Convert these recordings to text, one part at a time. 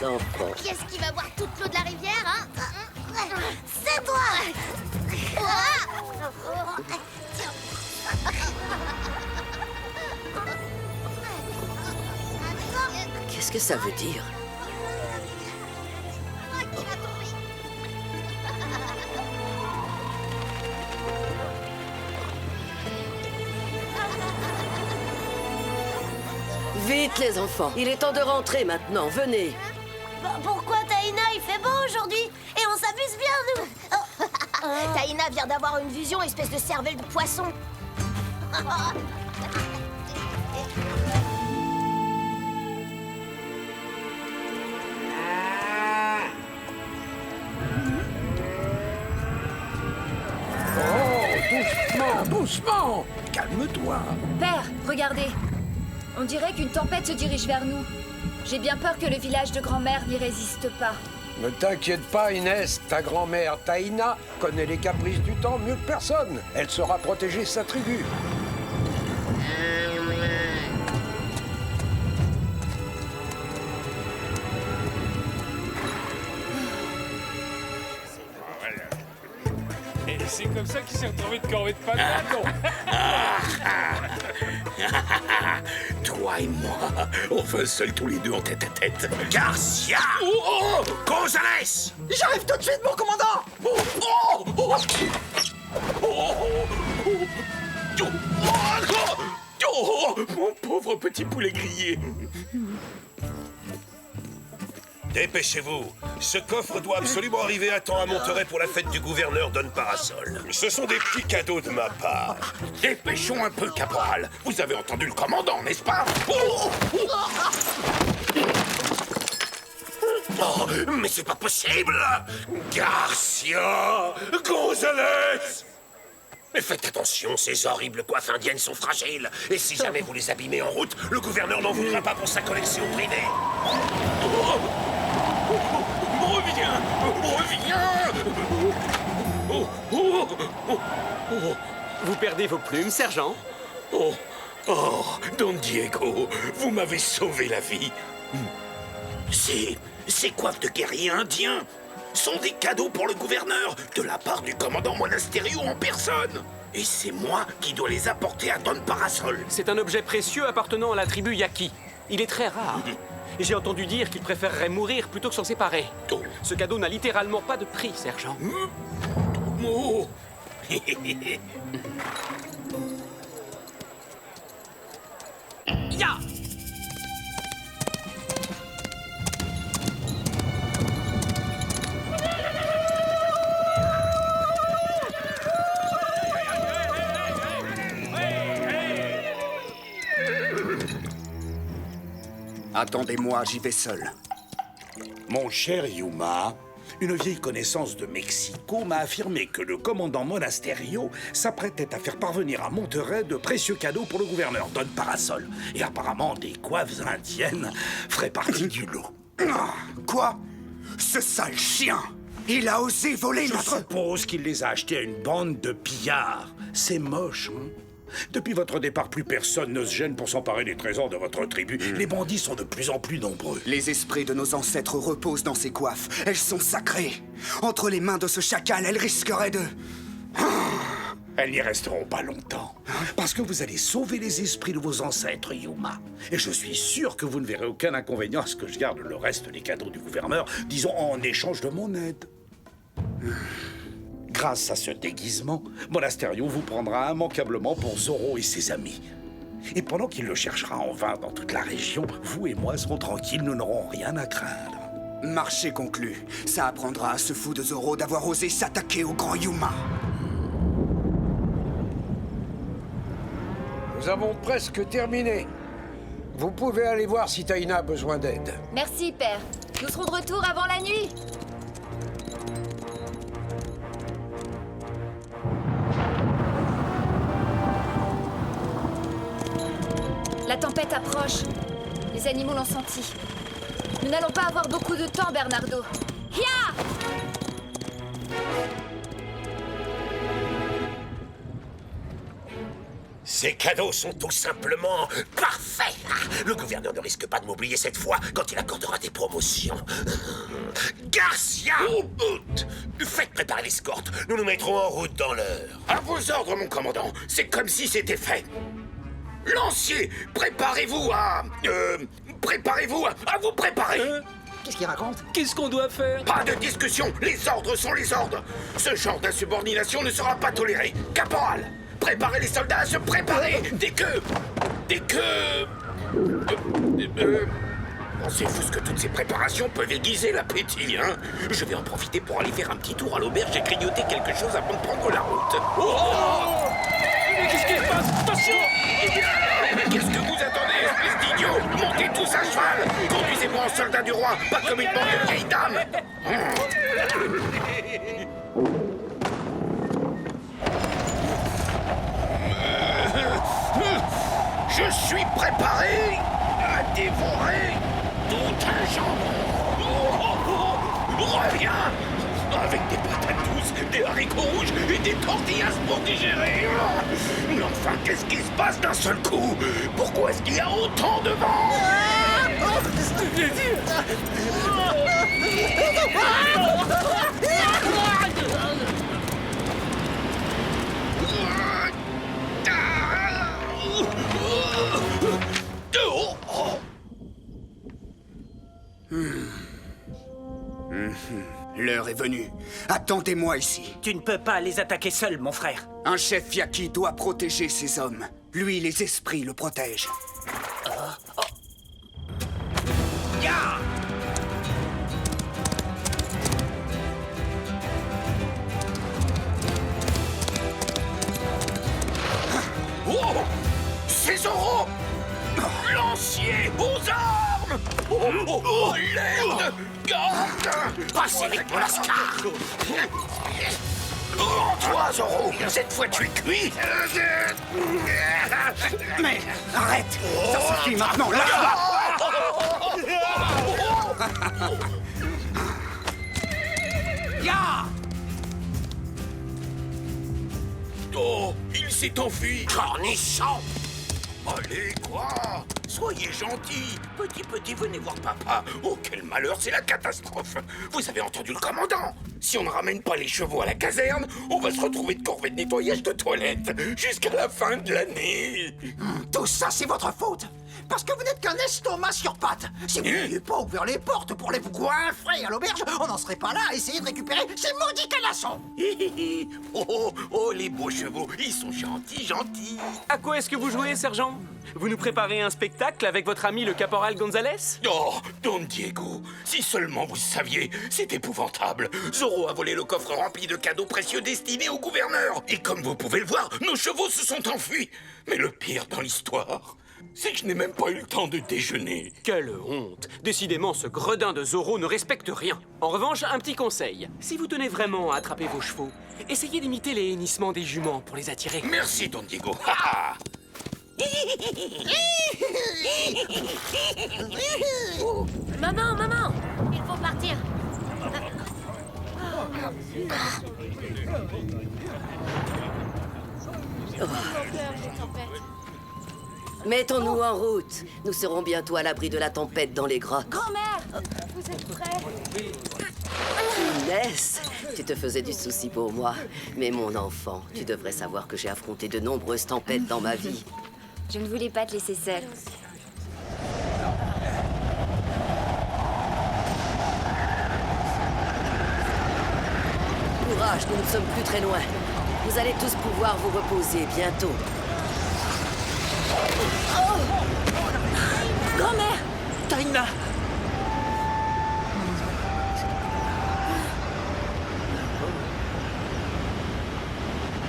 enfants. Qui est-ce qui va boire toute l'eau de la rivière, hein? C'est toi! Qu'est-ce que ça veut dire? Vite les enfants, il est temps de rentrer maintenant, venez. Bah, pourquoi Taïna, il fait beau aujourd'hui? Et on s'amuse bien, nous. Taïna vient d'avoir une vision, espèce de cervelle de poisson. Doucement, doucement! Calme-toi! Père, regardez. On dirait qu'une tempête se dirige vers nous. J'ai bien peur que le village de grand-mère n'y résiste pas. Ne t'inquiète pas, Inès. Ta grand-mère Taïna connaît les caprices du temps mieux que personne. Elle saura protéger sa tribu. Et c'est comme ça qu'il s'est retrouvé de corvée de patates, non? Toi et moi, on va seuls tous les deux en tête à tête. Garcia! Oh! Gonzalez! J'arrive tout de suite, mon commandant! Mon pauvre petit poulet grillé! Dépêchez-vous. Ce coffre doit absolument arriver à temps à Monterey pour la fête du gouverneur Don Parasol. Ce sont des petits cadeaux de ma part. Dépêchons un peu, caporal. Vous avez entendu le commandant, n'est-ce pas? Oh, mais c'est pas possible! Garcia! Gonzalez! Mais faites attention, ces horribles coiffes indiennes sont fragiles. Et si jamais vous les abîmez en route, le gouverneur n'en voudra pas pour sa collection privée. Reviens! Vous perdez vos plumes, sergent? Oh, Don Diego, vous m'avez sauvé la vie. Ces coiffes de guerriers indiens sont des cadeaux pour le gouverneur de la part du commandant Monasterio en personne. Et c'est moi qui dois les apporter à Don Parasol. C'est un objet précieux appartenant à la tribu Yaqui. Il est très rare. Et j'ai entendu dire qu'il préférerait mourir plutôt que s'en séparer. Oh. Ce cadeau n'a littéralement pas de prix, sergent. Oh. Ya! Attendez-moi, j'y vais seul. Mon cher Yuma, une vieille connaissance de Mexico m'a affirmé que le commandant Monasterio s'apprêtait à faire parvenir à Monterey de précieux cadeaux pour le gouverneur Don Parasol. Et apparemment, des coiffes indiennes feraient partie du lot. Quoi? Ce sale chien! Il a osé voler Je notre... suppose qu'il les a achetés à une bande de pillards. C'est moche, hein? Depuis votre départ, plus personne ne se gêne pour s'emparer des trésors de votre tribu. Les bandits sont de plus en plus nombreux. Les esprits de nos ancêtres reposent dans ces coiffes. Elles sont sacrées. Entre les mains de ce chacal, elles risqueraient de... Elles n'y resteront pas longtemps. Parce que vous allez sauver les esprits de vos ancêtres, Yuma. Et je suis sûr que vous ne verrez aucun inconvénient à ce que je garde le reste des cadeaux du gouverneur, disons en échange de mon aide. Grâce à ce déguisement, Monasterio vous prendra immanquablement pour Zorro et ses amis. Et pendant qu'il le cherchera en vain dans toute la région, vous et moi serons tranquilles, nous n'aurons rien à craindre. Marché conclu. Ça apprendra à ce fou de Zorro d'avoir osé s'attaquer au grand Yuma. Nous avons presque terminé. Vous pouvez aller voir si Taïna a besoin d'aide. Merci, père. Nous serons de retour avant la nuit. La tempête approche. Les animaux l'ont senti. Nous n'allons pas avoir beaucoup de temps, Bernardo. Ya! Ces cadeaux sont tout simplement parfaits. Le gouverneur ne risque pas de m'oublier cette fois quand il accordera des promotions. Garcia, faites préparer l'escorte. Nous nous mettrons en route dans l'heure. À vos ordres, mon commandant. C'est comme si c'était fait. Lancier, préparez-vous à vous préparer. Qu'est-ce qu'il raconte? Qu'est-ce qu'on doit faire? Pas de discussion, les ordres sont les ordres. Ce genre d'insubordination ne sera pas toléré. Caporal, préparez les soldats à se préparer. Dès que... Pensez-vous ce que toutes ces préparations peuvent aiguiser l'appétit, hein? Je vais en profiter pour aller faire un petit tour à l'auberge et grignoter quelque chose avant de prendre la route. Oh! Mais qu'est-ce qui se passe? Attention! Mais qu'est-ce que vous attendez, espèce d'idiot? Montez tous à cheval! Conduisez-moi en soldat du roi, pas comme une bande de vieilles dames! Je suis préparé à dévorer tout un jambon! Reviens! Avec des patates douces, des haricots rouges et des tortillas pour digérer. Mais enfin, qu'est-ce qui se passe d'un seul coup? Pourquoi est-ce qu'il y a autant de vent? L'heure est venue. Attendez-moi ici. Tu ne peux pas les attaquer seul, mon frère. Un chef Yaki doit protéger ses hommes. Lui, les esprits le protègent. Ya! Oh! C'est Zoro! Lancier aux armes! Oh, l'aide! Garde! Passez avec mon lascar! Rends-toi, Zoro! Cette fois, tu es cuit! Mais arrête! Ça suffit maintenant, lâche-moi! Ya! Oh, il s'est enfui! Cornichon! Allez, quoi? Soyez gentil. Petit, venez voir papa. Oh, quel malheur, c'est la catastrophe. Vous avez entendu le commandant? Si on ne ramène pas les chevaux à la caserne, on va se retrouver de corvée de nettoyage de toilettes jusqu'à la fin de l'année. Tout ça, c'est votre faute. Parce que vous n'êtes qu'un estomac sur pattes. Si vous n'aviez pas ouvert les portes pour les goinfrer à l'auberge, on n'en serait pas là à essayer de récupérer ces maudits canassons. Oh, les beaux chevaux, ils sont gentils. À quoi est-ce que vous jouez, sergent? Vous nous préparez un spectacle avec votre ami le caporal Gonzalez? Oh, Don Diego, si seulement vous saviez, c'est épouvantable. Zoro a volé le coffre rempli de cadeaux précieux destinés au gouverneur. Et comme vous pouvez le voir, nos chevaux se sont enfuis. Mais le pire dans l'histoire, c'est que je n'ai même pas eu le temps de déjeuner. Quelle honte! Décidément, ce gredin de Zoro ne respecte rien. En revanche, un petit conseil. Si vous tenez vraiment à attraper vos chevaux, essayez d'imiter les hennissements des juments pour les attirer. Merci, Don Diego. Maman, il faut partir. Mettons-nous en route. Nous serons bientôt à l'abri de la tempête dans les grottes. Grand-mère, vous êtes prêts? Inès, tu te faisais du souci pour moi. Mais mon enfant, tu devrais savoir que j'ai affronté de nombreuses tempêtes dans ma vie. Je ne voulais pas te laisser seule. Courage, nous ne sommes plus très loin. Vous allez tous pouvoir vous reposer bientôt. Grand-mère! Taina!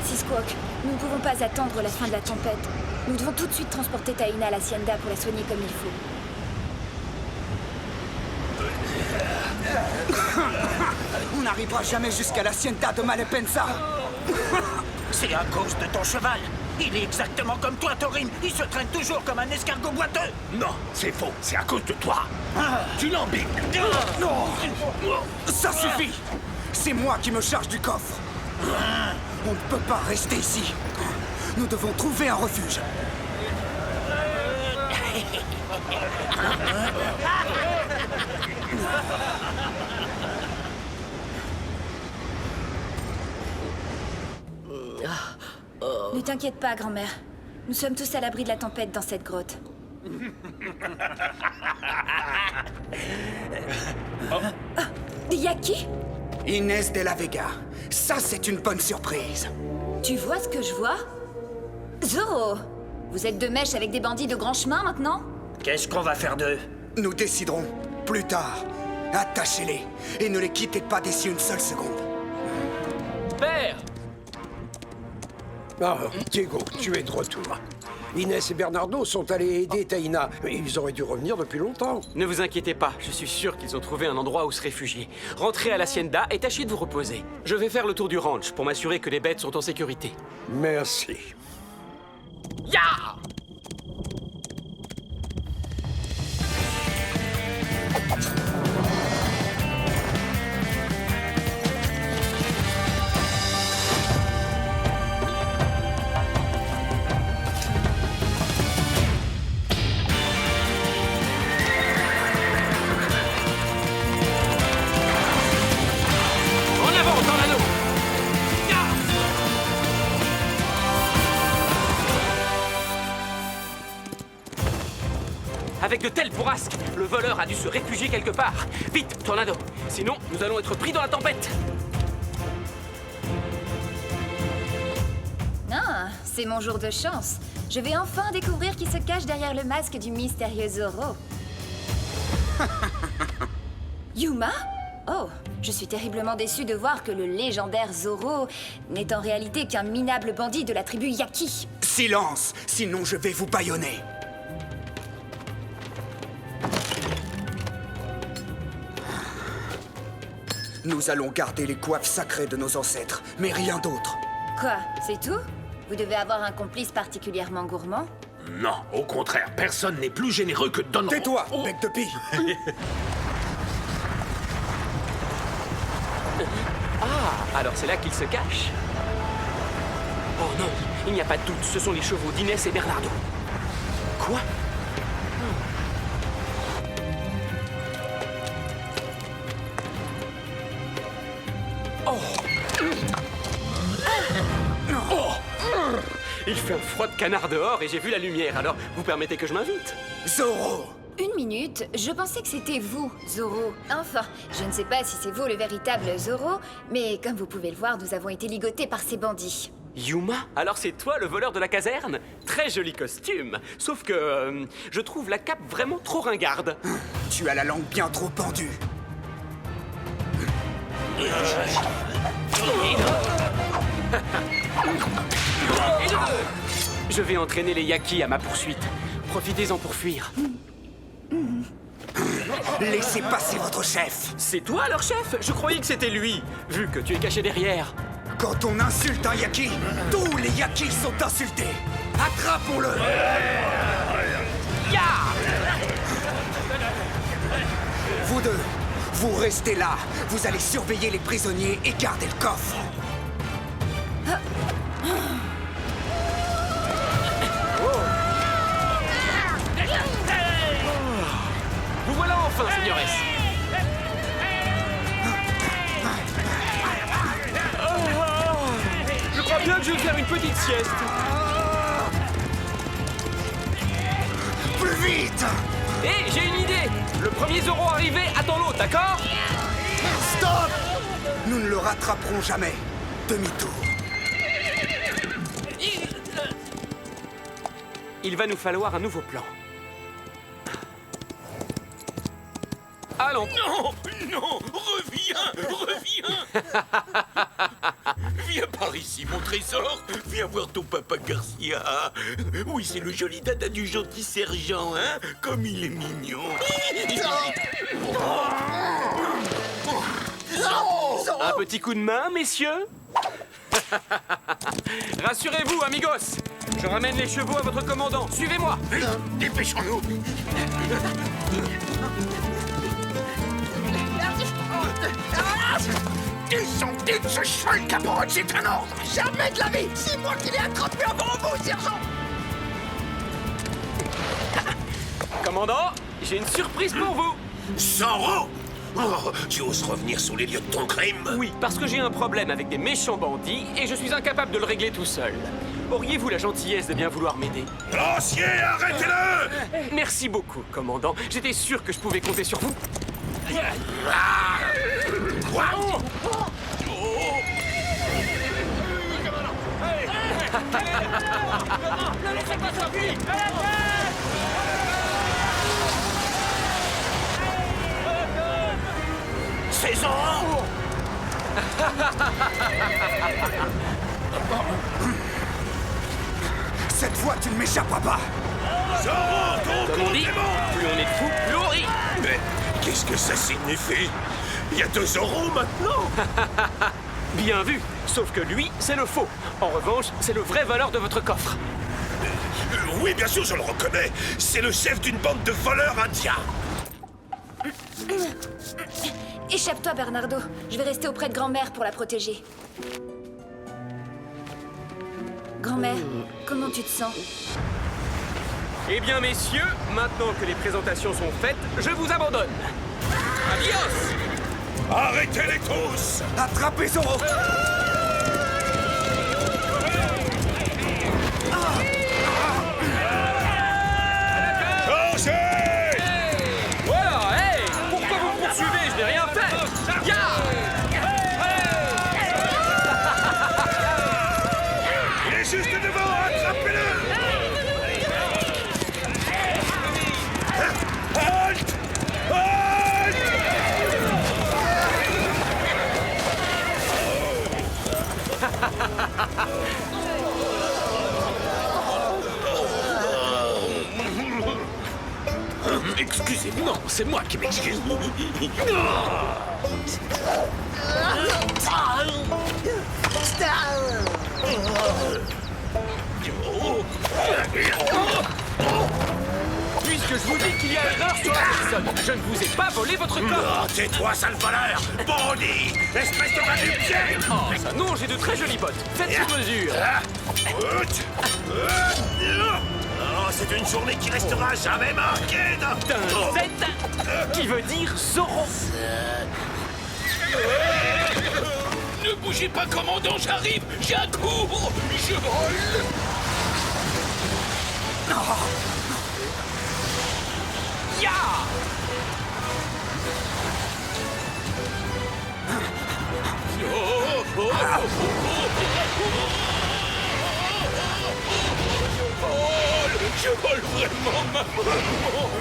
Sisquoc, nous ne pouvons pas attendre la fin de la tempête. Nous devons tout de suite transporter Taina à l'hacienda pour la soigner comme il faut. On n'arrivera jamais jusqu'à l'hacienda de Malepensa. C'est à cause de ton cheval. Il est exactement comme toi, Torin. Il se traîne toujours comme un escargot boiteux. Non, c'est faux, c'est à cause de toi. Tu l'embêtes. Non! Ça suffit! C'est moi qui me charge du coffre. On ne peut pas rester ici. Nous devons trouver un refuge. Ne t'inquiète pas, grand-mère. Nous sommes tous à l'abri de la tempête dans cette grotte. Des Yaki? Inès de la Vega. Ça, c'est une bonne surprise. Tu vois ce que je vois? Zoro! Vous êtes de mèche avec des bandits de grand chemin maintenant? Qu'est-ce qu'on va faire d'eux? Nous déciderons plus tard. Attachez-les et ne les quittez pas d'ici une seule seconde. Père! Ah, Diego, tu es de retour. Inès et Bernardo sont allés aider Taina. Ils auraient dû revenir depuis longtemps. Ne vous inquiétez pas, je suis sûr qu'ils ont trouvé un endroit où se réfugier. Rentrez à l'hacienda et tâchez de vous reposer. Je vais faire le tour du ranch pour m'assurer que les bêtes sont en sécurité. Merci. Ya! En avant, Tornado! Ya! Avec de telles bourrasques, le voleur a dû se réfugier quelque part. Vite, Tornado! Sinon, nous allons être pris dans la tempête! Ah, c'est mon jour de chance. Je vais enfin découvrir qui se cache derrière le masque du mystérieux Zoro. Yuma? Oh, je suis terriblement déçue de voir que le légendaire Zoro n'est en réalité qu'un minable bandit de la tribu Yaki. Silence, sinon je vais vous bâillonner. Nous allons garder les coiffes sacrées de nos ancêtres, mais rien d'autre. Quoi, c'est tout? Vous devez avoir un complice particulièrement gourmand? Non, au contraire, personne n'est plus généreux que Don... Tais-toi, bec de pie. Ah, alors c'est là qu'il se cache. Oh non, il n'y a pas de doute, ce sont les chevaux d'Inès et Bernardo. Quoi? Oh! Oh! Il fait un froid de canard dehors et j'ai vu la lumière, alors vous permettez que je m'invite? Zoro! Une minute, je pensais que c'était vous, Zoro. Enfin, je ne sais pas si c'est vous le véritable Zoro, mais comme vous pouvez le voir, nous avons été ligotés par ces bandits. Yuma? Alors c'est toi le voleur de la caserne? Très joli costume. Sauf que je trouve la cape vraiment trop ringarde. Tu as la langue bien trop pendue. Je vais entraîner les Yaki à ma poursuite. Profitez-en pour fuir. Laissez passer votre chef. C'est toi leur chef? Je croyais que c'était lui, vu que tu es caché derrière. Quand on insulte un Yaki, tous les Yakis sont insultés. Attrapons-le. Ya! Vous deux, vous restez là. Vous allez surveiller les prisonniers et garder le coffre. Vous voilà enfin, señores. Je crois bien que je vais faire une petite sieste. Plus vite! Hé, j'ai une idée. Le premier Zoro arrivé attend l'autre, d'accord? Stop! Nous ne le rattraperons jamais. Demi-tour. Il va nous falloir un nouveau plan. Allons. Non, non, reviens. Viens par ici, mon trésor. Viens voir ton papa Garcia. Oui, c'est le joli dada du gentil sergent, hein? Comme il est mignon. Un petit coup de main, messieurs? Rassurez-vous, amigos. Je ramène les chevaux à votre commandant. Suivez-moi. Vite, dépêchons-nous. Descendez de ce cheval, caporal, c'est un ordre. Jamais de la vie! C'est moi qui l'ai attrapé avant vous, sergent! Commandant, j'ai une surprise pour vous. Zorro! Oh, tu oses revenir sur les lieux de ton crime? Oui, parce que j'ai un problème avec des méchants bandits et je suis incapable de le régler tout seul. Auriez-vous la gentillesse de bien vouloir m'aider? Lancier, arrêtez-le! Merci beaucoup, commandant. J'étais sûr que je pouvais compter sur vous. Quoi? C'est Zorro! Cette fois, tu ne m'échapperas pas. Zorro, ton Comme on dit, complément! plus on est de fous, plus on rit. Mais qu'est-ce que ça signifie? Il y a 2 Zorro maintenant? Bien vu, sauf que lui, c'est le faux. En revanche, c'est le vrai voleur de votre coffre. Oui, bien sûr, je le reconnais. C'est le chef d'une bande de voleurs indiens. Échappe-toi, Bernardo. Je vais rester auprès de grand-mère pour la protéger. Grand-mère, comment tu te sens? Eh bien, messieurs, maintenant que les présentations sont faites, je vous abandonne. Adios! Arrêtez-les tous! Attrapez Zorro! Changez! Voilà, hey! Pourquoi vous me poursuivez? Je n'ai rien fait! Ya! Il est juste devant, attrapez-le! Halt! Halt! Excusez-moi, non, c'est moi qui m'excuse. Puisque je vous dis qu'il y a erreur sur la personne, je ne vous ai pas volé votre coffre! Oh, tais-toi, sale voleur! Bandit! Espèce de va-du-pied! Oh, ça non, j'ai de très jolies bottes. Faites sur mesure. Oh, c'est une journée qui restera jamais marquée D'un 7 qui veut dire Zorro. Ne bougez pas, commandant, j'arrive! J'accours! Je vole! Ya! Je vole vraiment, maman!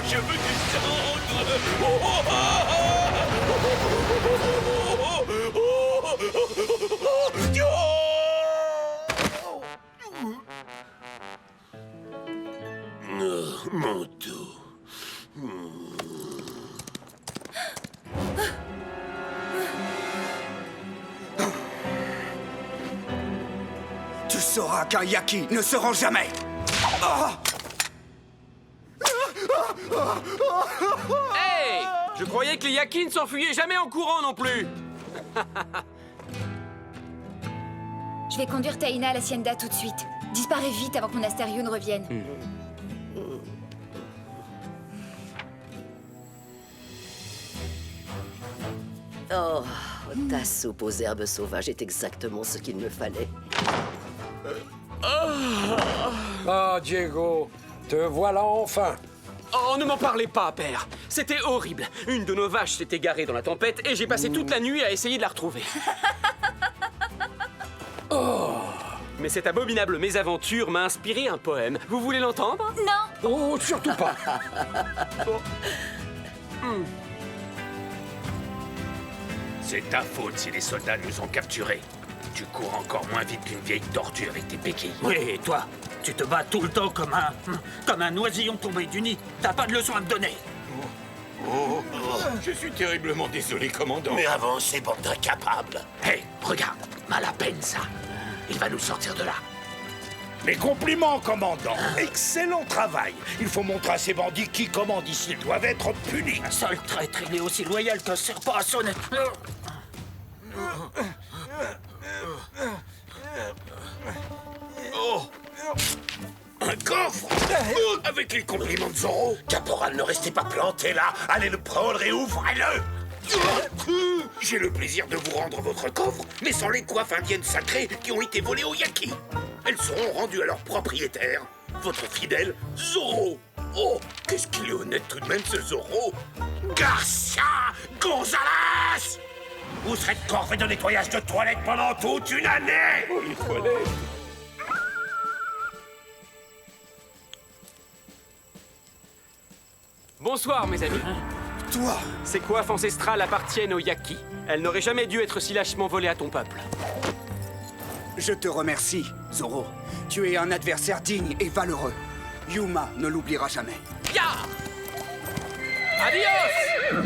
Je veux descendre! Mon dos. Tu sauras qu'un Yaki ne se rend jamais. Hey! Je croyais que les Yaki ne s'enfuyaient jamais en courant non plus. Je vais conduire Taina à l'Hacienda tout de suite. Disparais vite avant que mon Astério ne revienne. Oh, ta soupe aux herbes sauvages est exactement ce qu'il me fallait. Ah, Diego, te voilà enfin. Oh, ne m'en parlez pas, père. C'était horrible. Une de nos vaches s'est égarée dans la tempête et j'ai passé toute la nuit à essayer de la retrouver. Mais cette abominable mésaventure m'a inspiré un poème. Vous voulez l'entendre? Non! Oh, surtout pas. C'est ta faute si les soldats nous ont capturés. Tu cours encore moins vite qu'une vieille tortue avec tes béquilles. Oui, et toi? Tu te bats tout le temps comme un oisillon tombé du nid. T'as pas de leçon à me donner. Je suis terriblement désolé, commandant. Mais avancez, bande d'incapables. Hé, regarde, mal à peine ça. Il va nous sortir de là. Mes compliments, commandant. Excellent travail. Il faut montrer à ces bandits qui commandent ici. Ils doivent être punis. Un seul traître, il est aussi loyal qu'un serpent à sonnette. Oh! Un coffre! Avec les compliments de Zorro! Caporal, ne restez pas planté là! Allez le prendre et ouvrez-le! J'ai le plaisir de vous rendre votre coffre, mais sans les coiffes indiennes sacrées qui ont été volées aux Yakis. Elles seront rendues à leur propriétaire, votre fidèle Zorro. Oh, qu'est-ce qu'il est honnête tout de même, ce Zorro! Garcia Gonzalez! Vous serez de corvée de nettoyage de toilettes pendant toute une année! Oh, les toilettes! Bonsoir, mes amis. Toi, Ces coiffes ancestrales appartiennent aux Yakis. Elles n'auraient jamais dû être si lâchement volées à ton peuple. je te remercie, Zorro. Tu es un adversaire digne et valeureux. Yuma ne l'oubliera jamais. Ya! Adios!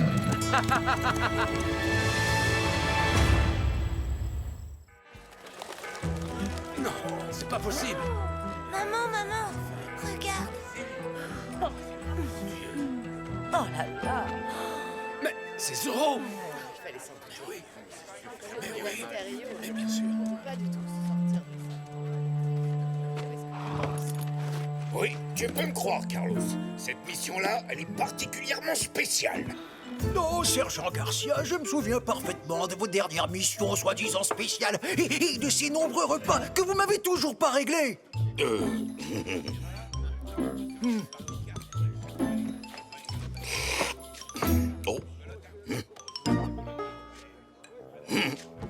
Non, c'est pas possible! Maman, maman, regarde. Oh là là. Mais c'est Zorro! Mais bien sûr. Oui, tu peux me croire, Carlos. Cette mission-là, elle est particulièrement spéciale. Non, sergent Garcia, je me souviens parfaitement de vos dernières missions soi-disant spéciales et de ces nombreux repas que vous m'avez toujours pas réglés. Oh,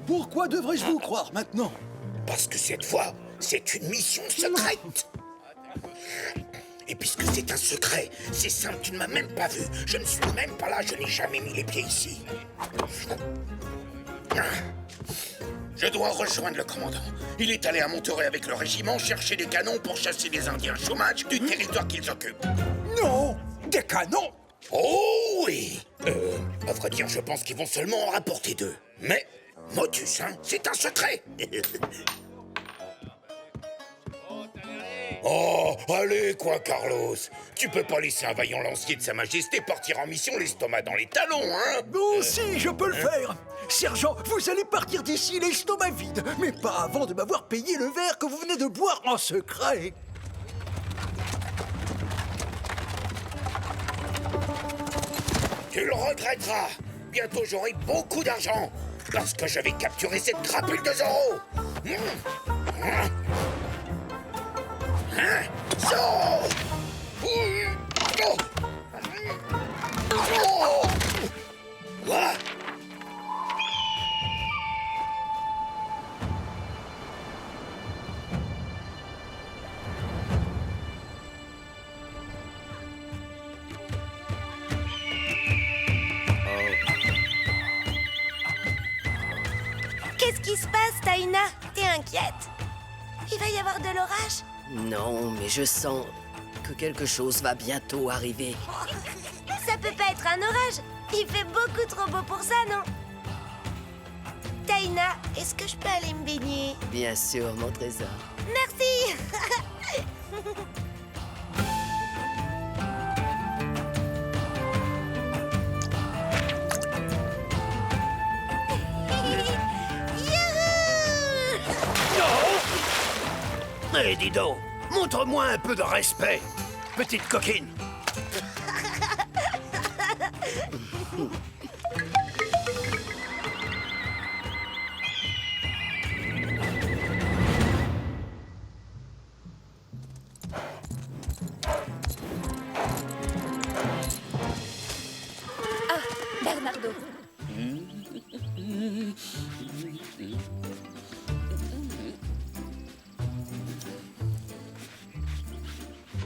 Pourquoi devrais-je vous croire maintenant? parce que cette fois, c'est une mission secrète. Et puisque c'est un secret, c'est simple, tu ne m'as même pas vu. Je ne suis même pas là, je n'ai jamais mis les pieds ici. Je dois rejoindre le commandant. Il est allé à Monterey avec le régiment chercher des canons pour chasser les Indiens chômage du territoire qu'ils occupent. Non, des canons. Oh oui! À vrai dire, je pense qu'ils vont seulement en rapporter 2. Mais, motus, hein, c'est un secret! Oh, allez, quoi, Carlos? Tu peux pas laisser un vaillant lancier de Sa Majesté partir en mission l'estomac dans les talons, hein? Bon, si, je peux le faire. Sergent, vous allez partir d'ici l'estomac vide, mais pas avant de m'avoir payé le verre que vous venez de boire en secret. Tu le regretteras. Bientôt, j'aurai beaucoup d'argent. Parce que je vais capturer cette crapule de Zorro. Zorro! Quoi? Qu'est-ce qui se passe, Taina? T'es inquiète? Il va y avoir de l'orage? Non, mais je sens que quelque chose va bientôt arriver. Ça peut pas être un orage. Il fait beaucoup trop beau pour ça, non? Taina, est-ce que je peux aller me baigner? Bien sûr, mon trésor. Merci. Eh, dis donc, montre-moi un peu de respect, petite coquine. Bernardo.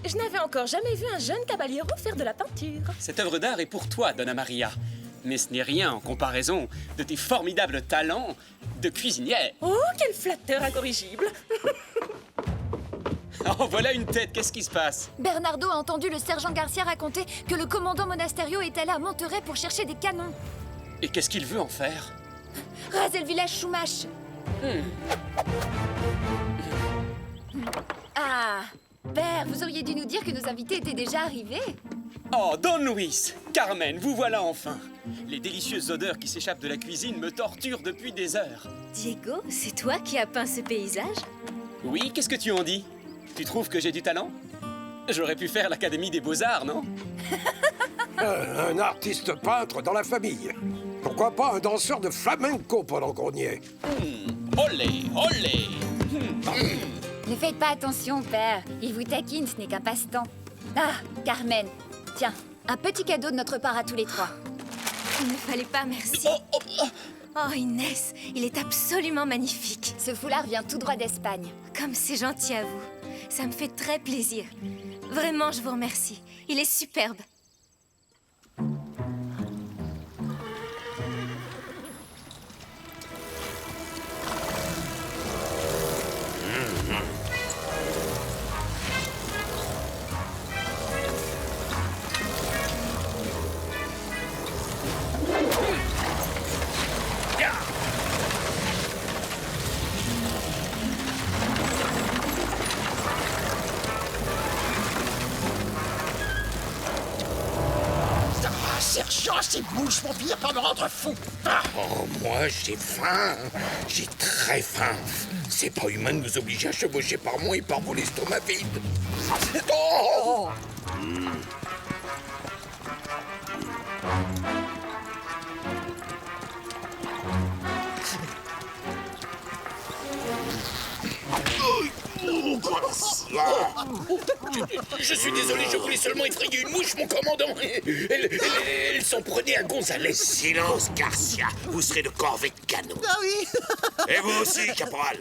Je n'avais encore jamais vu un jeune caballero faire de la peinture. Cette œuvre d'art est pour toi, Donna Maria. Mais ce n'est rien en comparaison de tes formidables talents de cuisinière. Oh, quel flatteur incorrigible. Oh, voilà une tête, qu'est-ce qui se passe? Bernardo a entendu le sergent Garcia raconter que le commandant Monasterio est allé à Monterey pour chercher des canons. Et qu'est-ce qu'il veut en faire? Raser le village Chumash. Ah, Père, vous auriez dû nous dire que nos invités étaient déjà arrivés. Oh, Don Luis, Carmen, vous voilà enfin. Les délicieuses odeurs qui s'échappent de la cuisine me torturent depuis des heures. Diego, c'est toi qui as peint ce paysage? Oui, qu'est-ce que tu en dis? Tu trouves que j'ai du talent? J'aurais pu faire l'Académie des Beaux-Arts, non? Un artiste peintre dans la famille. Pourquoi pas un danseur de flamenco pendant qu'on y est? Olé, olé. Ne faites pas attention, Père. Il vous taquine, ce n'est qu'un passe-temps. Ah, Carmen, tiens, un petit cadeau de notre part à tous les trois. Il ne fallait pas, merci. Oh, Inès, il est absolument magnifique. Ce foulard vient tout droit d'Espagne. Comme c'est gentil à vous. Ça me fait très plaisir. Vraiment, je vous remercie. Il est superbe. Sergent, ces bouches vont finir par me rendre fou. Oh, moi, j'ai faim. J'ai très faim. C'est pas humain de nous obliger à chevaucher par moi et par vos l'estomac vide. Oh Je suis désolé, je voulais seulement effrayer une mouche, mon commandant. Elle s'en prenait à Gonzalez. Silence, Garcia. Vous serez de corvée de canon. Ah oui. Et vous aussi, caporal.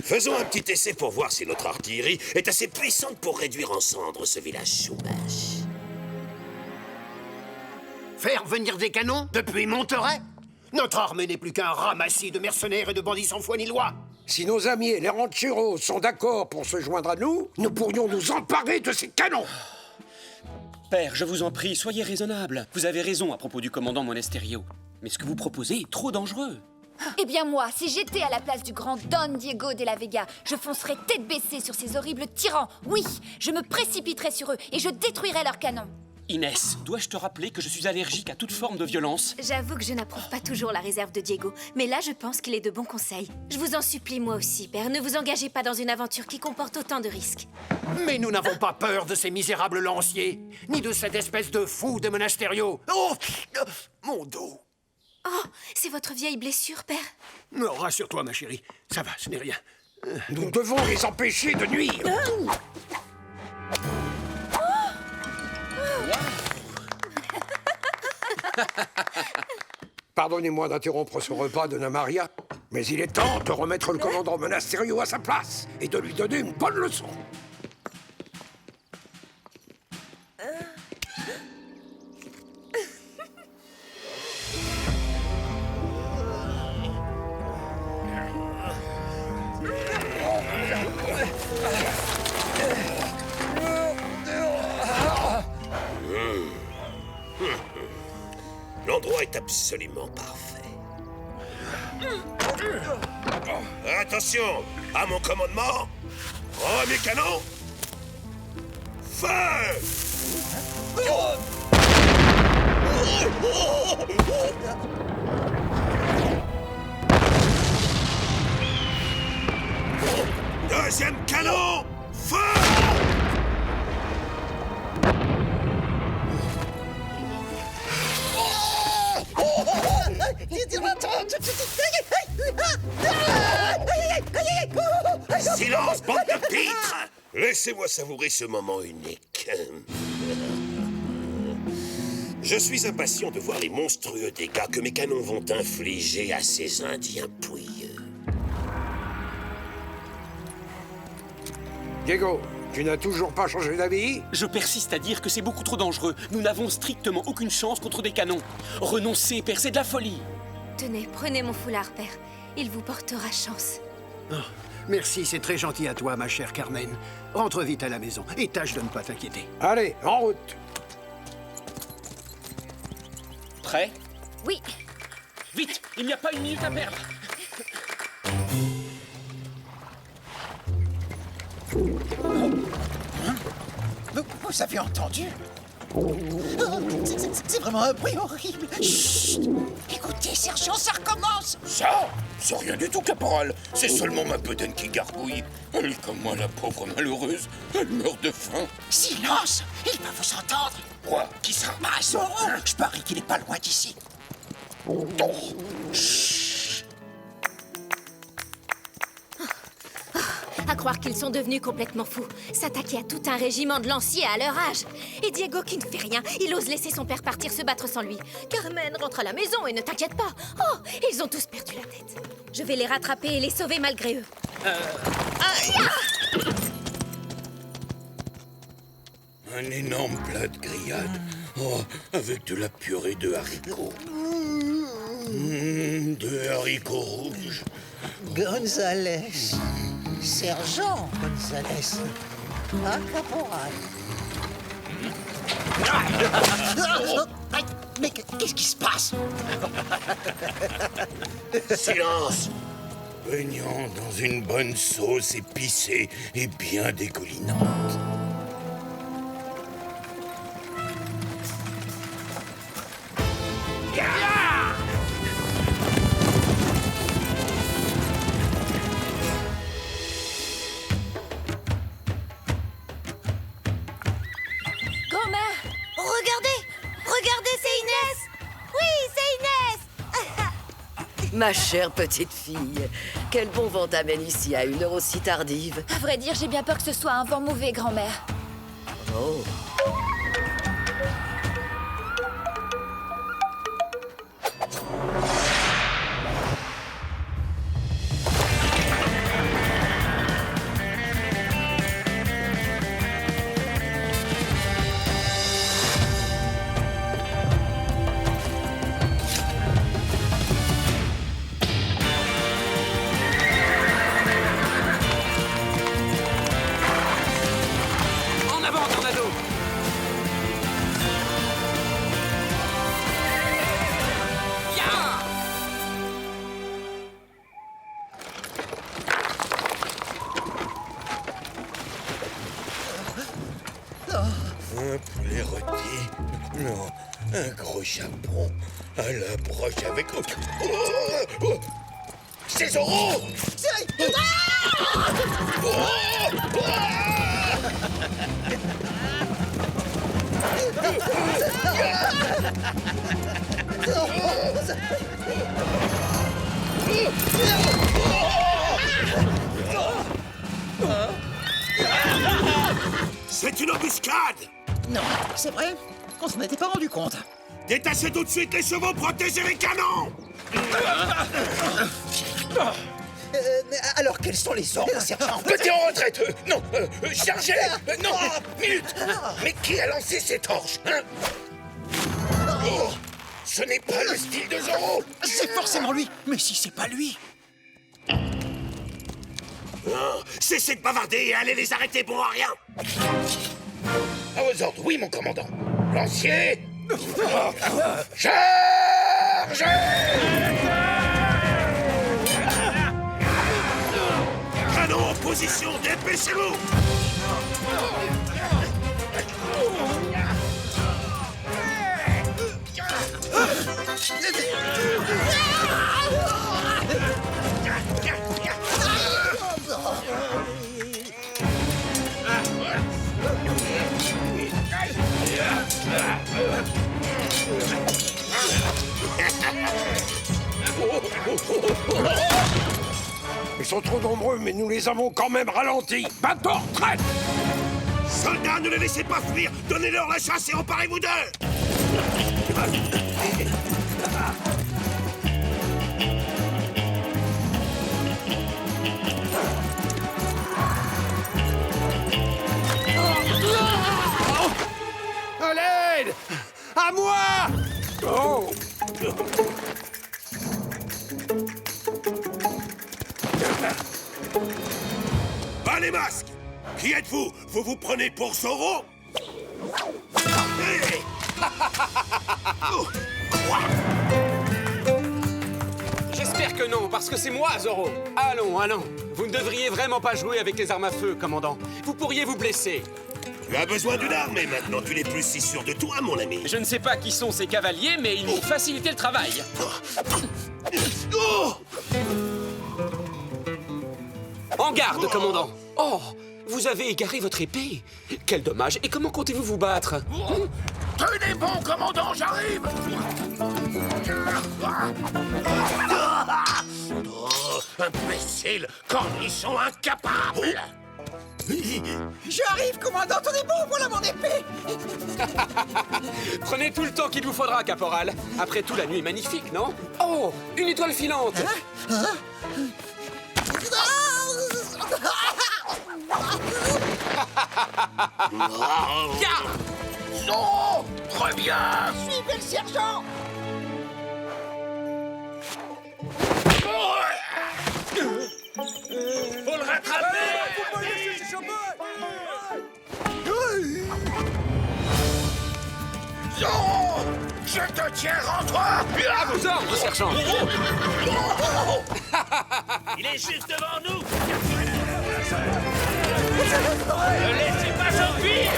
Faisons un petit essai pour voir si notre artillerie est assez puissante pour réduire en cendres ce village sauvage. Faire venir des canons depuis Monterey? Notre armée n'est plus qu'un ramassis de mercenaires et de bandits sans foi ni loi. Si nos amis les rancheros sont d'accord pour se joindre à nous, nous pourrions nous emparer de ces canons. Père, je vous en prie, soyez raisonnable. Vous avez raison à propos du commandant Monasterio. Mais ce que vous proposez est trop dangereux. Eh bien moi, si j'étais à la place du grand Don Diego de la Vega, je foncerais tête baissée sur ces horribles tyrans. Oui, je me précipiterais sur eux et je détruirais leurs canons. Inès, dois-je te rappeler que je suis allergique à toute forme de violence? J'avoue que je n'approuve pas toujours la réserve de Diego, mais là, je pense qu'il est de bons conseils. Je vous en supplie, moi aussi, père, ne vous engagez pas dans une aventure qui comporte autant de risques. Mais nous n'avons pas peur de ces misérables lanciers, ni de cette espèce de fou de Monasterio. Oh, mon dos. Oh, c'est votre vieille blessure, père? Non, rassure-toi, ma chérie. Ça va, ce n'est rien. Nous devons les empêcher de nuire. Pardonnez-moi d'interrompre ce repas de Namaria, mais il est temps de remettre le commandant Monasterio à sa place et de lui donner une bonne leçon. L'endroit est absolument parfait. Attention, à mon commandement. Oh, mes canons. Feu! Deuxième canon! Feu! Silence, bande de pitres! Laissez-moi savourer ce moment unique. Je suis impatient de voir les monstrueux dégâts que mes canons vont infliger à ces Indiens pouilleux. Diego, tu n'as toujours pas changé d'avis? Je persiste à dire que c'est beaucoup trop dangereux. Nous n'avons strictement aucune chance contre des canons. Renoncez, père, c'est de la folie. Tenez, prenez mon foulard, père. Il vous portera chance. Oh, merci, c'est très gentil à toi, ma chère Carmen. Rentre vite à la maison et tâche de ne pas t'inquiéter. Allez, en route. Prêt? Oui. Vite, il n'y a pas une minute à perdre. Vous avez entendu? C'est vraiment un bruit horrible. Chut! Écoutez, sergent, ça recommence. Ça? C'est rien du tout, caporal. C'est seulement ma bedaine qui gargouille. Elle est comme moi, la pauvre malheureuse. Elle meurt de faim. Silence! Il va vous entendre. Quoi? Qui ça? Bah, Zoro! Je parie qu'il est pas loin d'ici. Oh. À croire qu'ils sont devenus complètement fous. S'attaquer à tout un régiment de lanciers à leur âge. Et Diego qui ne fait rien, il ose laisser son père partir se battre sans lui. Carmen rentre à la maison et ne t'inquiète pas. Oh, ils ont tous perdu la tête. Je vais les rattraper et les sauver malgré eux. Un énorme plat de grillade. Oh, avec de la purée de haricots. De haricots rouges. Gonzalez. Sergent Gonzalez. Un caporal. Mais qu'est-ce qui se passe? Silence! Baignant dans une bonne sauce épicée et bien dégoulinante. Ma chère petite fille, quel bon vent t'amène ici à une heure aussi tardive. À vrai dire, j'ai bien peur que ce soit un vent mauvais, grand-mère. Oh. Un poulet rôti. Non, un gros chapon. À la broche avec... Oh, oh, oh. C'est Zoro! C'est une embuscade! Non, c'est vrai, on s'en était pas rendu compte. Détachez tout de suite les chevaux, protégez les canons! Alors, quels sont les ordres, sergent? Petit en retraite! Non! Chargez! Non! Minute! Mais qui a lancé ces torches, hein? Oh, ce n'est pas le style de Zoro! C'est forcément lui! Mais si c'est pas lui! Oh, cessez de bavarder et allez les arrêter pour rien! À vos ordres, oui, mon commandant. Lancier! Chargez! Canon en position, dépêchez-vous! Ils sont trop nombreux, mais nous les avons quand même ralentis. Bateau, retraite! Soldats, ne les laissez pas fuir! Donnez-leur la chasse et emparez-vous d'eux! À l'aide! À moi! Oh! Bas les masques! Qui êtes-vous? Vous vous prenez pour Zoro? Hey! J'espère que non, parce que c'est moi, Zoro. Allons, allons. Vous ne devriez vraiment pas jouer avec les armes à feu, commandant. Vous pourriez vous blesser. Tu as besoin d'une arme, et maintenant tu n'es plus si sûr de toi, mon ami. Je ne sais pas qui sont ces cavaliers, mais ils m'ont facilité le travail. Oh! En garde, commandant. Oh, vous avez égaré votre épée. Quel dommage. Et comment comptez-vous vous battre? Tenez bon, commandant, j'arrive. Oh, imbécile, cornichon incapable. J'arrive, commandant, tenez bon, voilà mon épée. Prenez tout le temps qu'il vous faudra, caporal. Après tout, la nuit est magnifique, non? Oh, une étoile filante. Oh, très bien. Suivez le sergent. Faut le rattraper. Zorro, je te tiens, rends-toi. À vos ordres, sergent. Il est juste devant nous. Ne laissez pas s'enfuir.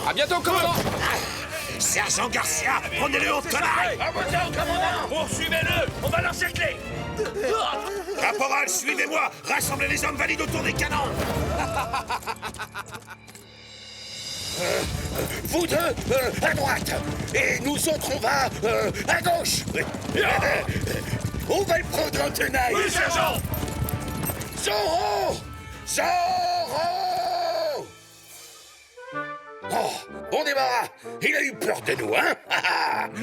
À bientôt, commandant. Sergent Garcia, prenez-le au tenaille. À vos ordres, commandant. Poursuivez-le. On va l'encercler. Caporal, suivez-moi. Rassemblez les hommes valides autour des canons. Vous deux, à droite. Et nous autres, on va à gauche. On va le prendre en tenaille. Oui, sergent. Zorro! Zorro! Oh, bon débarras. Il a eu peur de nous, hein?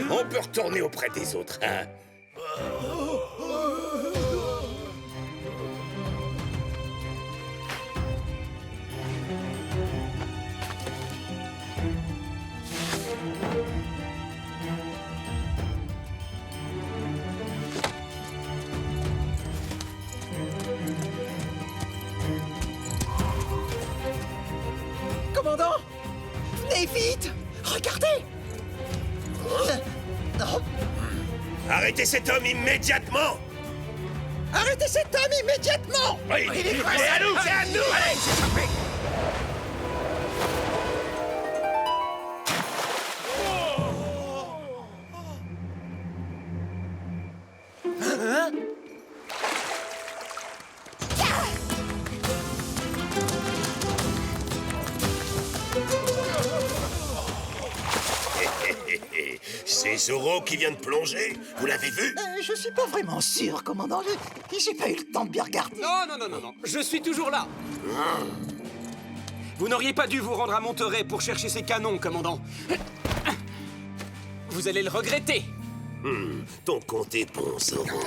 On peut retourner auprès des autres, hein? Commandant, venez vite. Regardez. Non. Arrêtez cet homme immédiatement! Arrêtez cet homme immédiatement. Oui, c'est à nous! C'est à nous! Allez, s'échapper! C'est Zorro qui vient de plonger. Vous l'avez vu? Je suis pas vraiment sûr, commandant. J'ai pas eu le temps de bien regarder. Non. Je suis toujours là. Vous n'auriez pas dû vous rendre à Monterey pour chercher ces canons, commandant. Vous allez le regretter. Ton compte est bon, Zorro.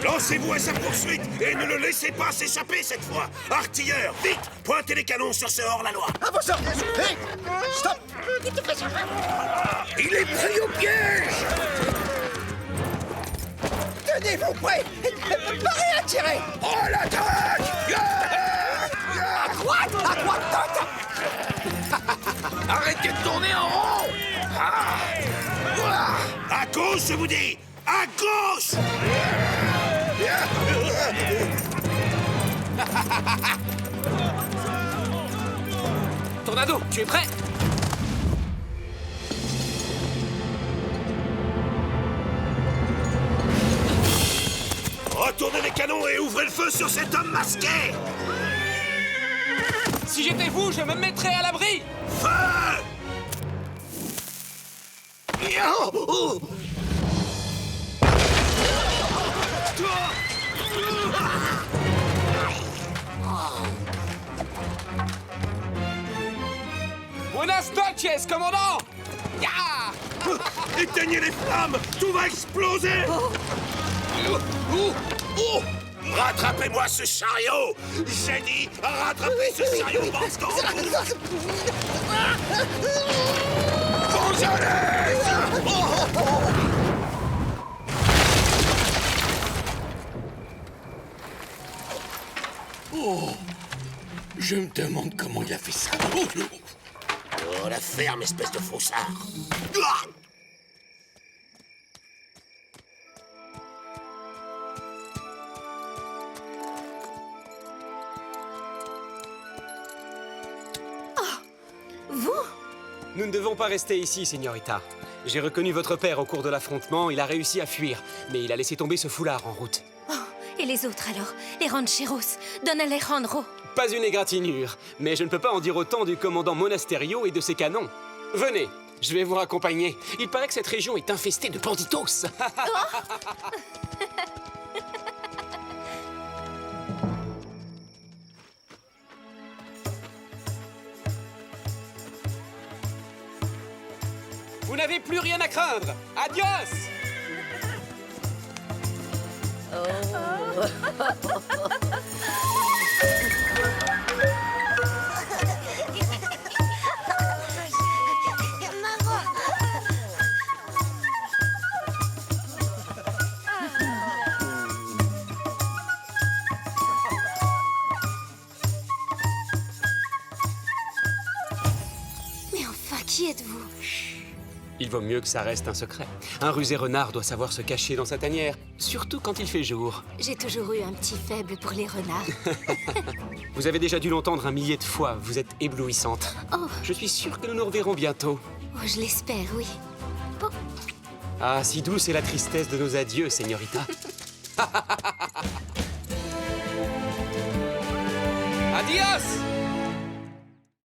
Lancez-vous à sa poursuite et ne le laissez pas s'échapper cette fois. Artilleurs, vite, pointez les canons sur ce hors-la-loi. À vos ordres. Hey, stop. Il est pris au piège. Tenez-vous prêts. Parez à tirer. Oh, l'attaque! À droite, Arrêtez de tourner en rond. À gauche, je vous dis. À gauche. Tornado, tu es prêt? Retournez les canons et ouvrez le feu sur cet homme masqué. Si j'étais vous, je me mettrais à l'abri. Feu! Buenas noches, commandant. Éteignez les flammes! Tout va exploser! Rattrapez-moi ce chariot! J'ai dit, rattrapez ce chariot, Bansco! Vous allez! Je me demande comment il a fait ça. Oh, la ferme, espèce de faussard. Vous? Nous ne devons pas rester ici, Señorita. J'ai reconnu votre père au cours de l'affrontement. Il a réussi à fuir, mais il a laissé tomber ce foulard en route. Oh, et les autres alors? Les rancheros? Don Alejandro? Pas une égratignure, mais je ne peux pas en dire autant du commandant Monasterio et de ses canons. Venez, je vais vous raccompagner. Il paraît que cette région est infestée de banditos. Vous n'avez plus rien à craindre. Adios! Mais enfin, qui êtes-vous? Il vaut mieux que ça reste un secret. Un rusé renard doit savoir se cacher dans sa tanière, surtout quand il fait jour. J'ai toujours eu un petit faible pour les renards. Vous avez déjà dû l'entendre un millier de fois, vous êtes éblouissante. Oh. Je suis sûr que nous nous reverrons bientôt. Oh, je l'espère, oui. Oh. Ah, si douce est la tristesse de nos adieux, Señorita. Adios!